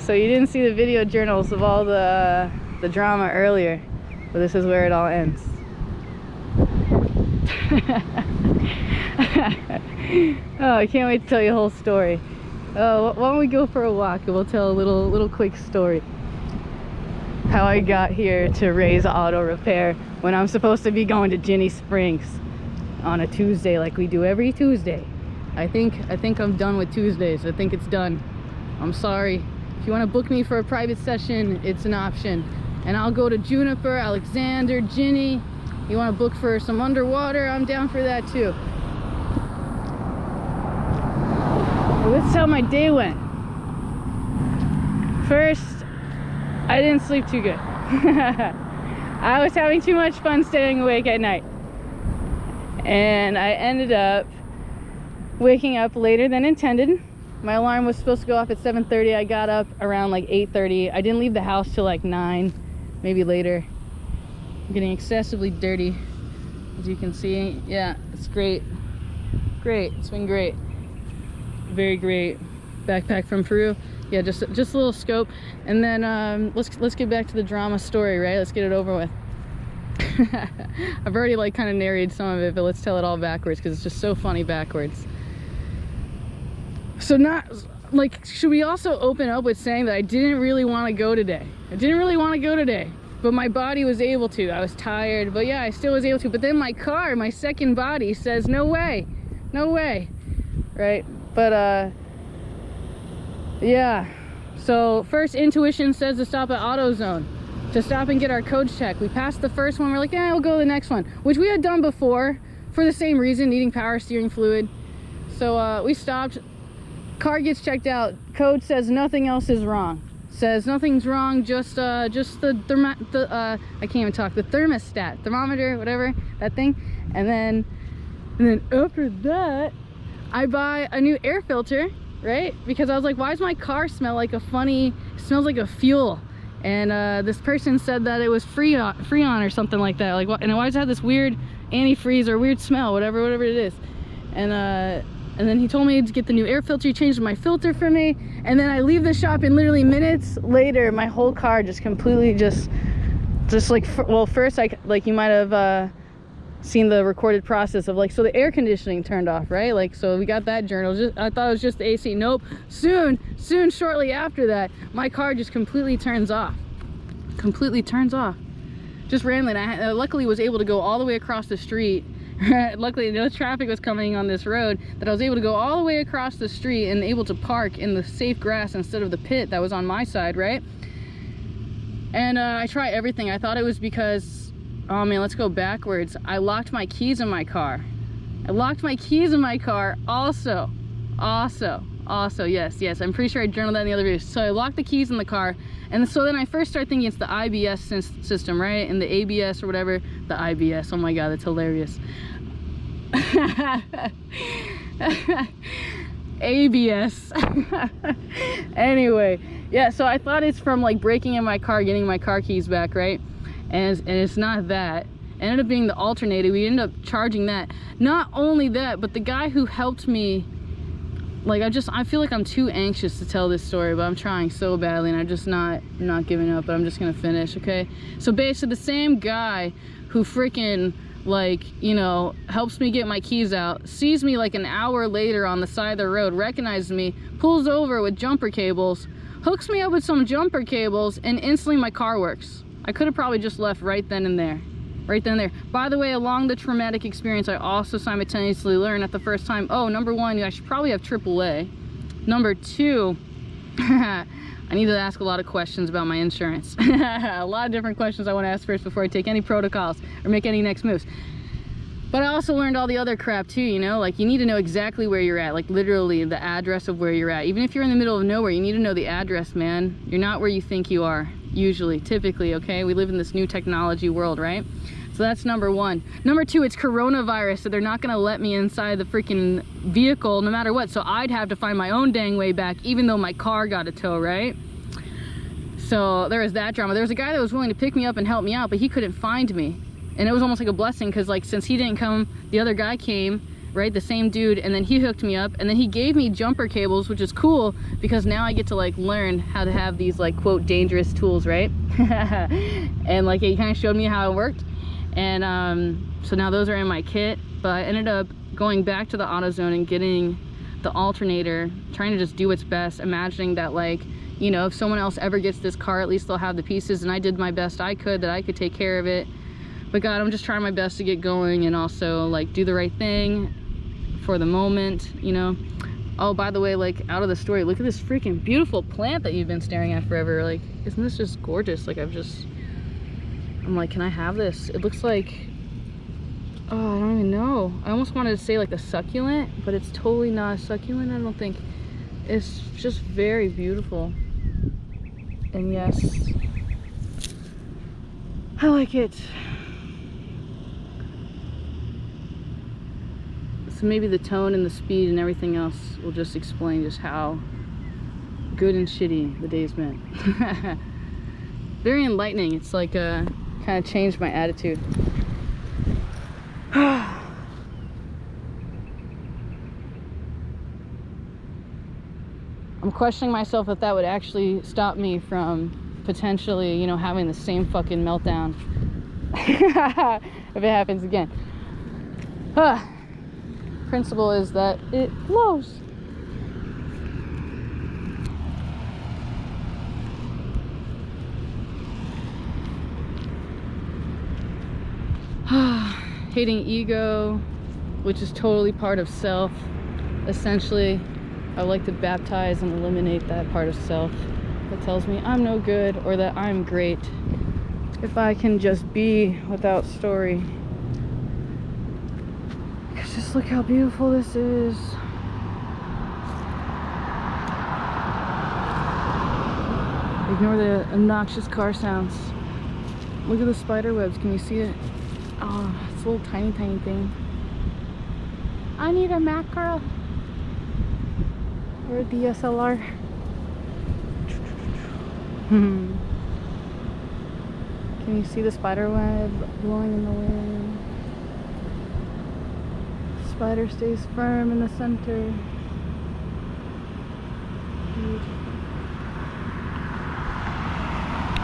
So you didn't see the video journals of all the drama earlier, but this is where it all ends. Oh, I can't wait to tell you a whole story. Oh, why don't we go for a walk and we'll tell a little quick story. How I got here to Ray's Auto Repair when I'm supposed to be going to Ginny Springs on a Tuesday like we do every Tuesday. I think I'm done with Tuesdays. I think it's done. I'm sorry. If you want to book me for a private session, it's an option. And I'll go to Juniper, Alexander, Ginny. You want to book for some underwater? I'm down for that too. Well, this is how my day went. First, I didn't sleep too good. I was having too much fun staying awake at night. And I ended up waking up later than intended. My alarm was supposed to go off at 7:30. I got up around like 8:30. I didn't leave the house till like 9, maybe later. I'm getting excessively dirty, as you can see. Yeah, it's great. Great, it's been great. Very great. Backpack from Peru. Yeah, just a little scope. And then let's get back to the drama story, right? Let's get it over with. I've already like kind of narrated some of it, but let's tell it all backwards because it's just so funny backwards. So should we also open up with saying that I didn't really want to go today? I didn't really want to go today, but my body was able to. I was tired, but yeah, I still was able to. But then my car, my second body says, no way, right? But yeah, so first intuition says to stop at AutoZone, to stop and get our codes checked. We passed the first one, we're like, yeah, we'll go to the next one, which we had done before for the same reason, needing power steering fluid. So we stopped, car gets checked out, code says nothing else is wrong. Says nothing's wrong, just the I can't even talk, the thermostat, thermometer, whatever, that thing. And then after that, I buy a new air filter, right? Because I was like, why does my car smell like a funny, smells like a fuel? And this person said that it was Freon or something like that. Like, what? And why does it have this weird antifreeze or weird smell, whatever it is? And then he told me to get the new air filter. He changed my filter for me. And then I leave the shop, and literally minutes later, my whole car just completely just like, well, first, like you might have seen the recorded process of like, so the air conditioning turned off, right? Like, so we got that journal. I thought it was just the AC. Nope. Soon, shortly after that, my car just completely turns off. Just randomly. And I luckily was able to go all the way across the street. Luckily, no traffic was coming on this road, that I was able to go all the way across the street and able to park in the safe grass instead of the pit that was on my side, right? And I tried everything. I thought it was because, oh man, let's go backwards. I locked my keys in my car. Also, yes, I'm pretty sure I journaled that in the other video. So I locked the keys in the car, and so then I first start thinking it's the IBS system, right? And the ABS or whatever, the IBS, oh my god, that's hilarious. ABS. Anyway, yeah, so I thought it's from like breaking in my car, getting my car keys back, right? And it's not that. It ended up being the alternator. We ended up charging that. Not only that, but the guy who helped me, like, I feel like I'm too anxious to tell this story, but I'm trying so badly, and I'm just not giving up, but I'm just gonna finish, okay? So basically, the same guy who freaking, like, you know, helps me get my keys out, sees me like an hour later on the side of the road, recognizes me, pulls over with jumper cables, hooks me up with some jumper cables, and instantly my car works. I could have probably just left right then and there. By the way, along the traumatic experience, I also simultaneously learned at the first time, oh, number one, I should probably have AAA. Number two, I need to ask a lot of questions about my insurance. A lot of different questions I want to ask first before I take any protocols or make any next moves. But I also learned all the other crap too, you know, like you need to know exactly where you're at, like literally the address of where you're at. Even if you're in the middle of nowhere, you need to know the address, man. You're not where you think you are, usually, typically, okay? We live in this new technology world, right? So that's number one. Number two, it's coronavirus, so they're not gonna let me inside the freaking vehicle no matter what. So I'd have to find my own dang way back, even though my car got a tow, right? So there was that drama. There was a guy that was willing to pick me up and help me out, but he couldn't find me. And it was almost like a blessing, because like since he didn't come, the other guy came, right? The same dude, and then he hooked me up, and then he gave me jumper cables, which is cool because now I get to like learn how to have these like quote dangerous tools, right? And like he kind of showed me how it worked, and so now those are in my kit. But I ended up going back to the AutoZone and getting the alternator, trying to just do what's best, imagining that like, you know, if someone else ever gets this car, at least they'll have the pieces, and I did my best I could, that I could take care of it. But God, I'm just trying my best to get going and also like do the right thing for the moment, you know. Oh, by the way, like out of the story, look at this freaking beautiful plant that you've been staring at forever. Like, isn't this just gorgeous? Like I'm like, can I have this? It looks like, oh, I don't even know. I almost wanted to say like a succulent, but it's totally not a succulent, I don't think. It's just very beautiful. And yes, I like it. So maybe the tone and the speed and everything else will just explain just how good and shitty the day's been. Very enlightening. It's like kind of changed my attitude. I'm questioning myself if that would actually stop me from potentially, you know, having the same fucking meltdown if it happens again. Principle is that it flows. Hating ego, which is totally part of self. Essentially, I would like to baptize and eliminate that part of self that tells me I'm no good or that I'm great. If I can just be without story. Because just look how beautiful this is. Ignore the obnoxious car sounds. Look at the spider webs. Can you see it? Oh, it's a little tiny thing. I need a mackerel. Or a DSLR. Can you see the spider web blowing in the wind? Spider stays firm in the center.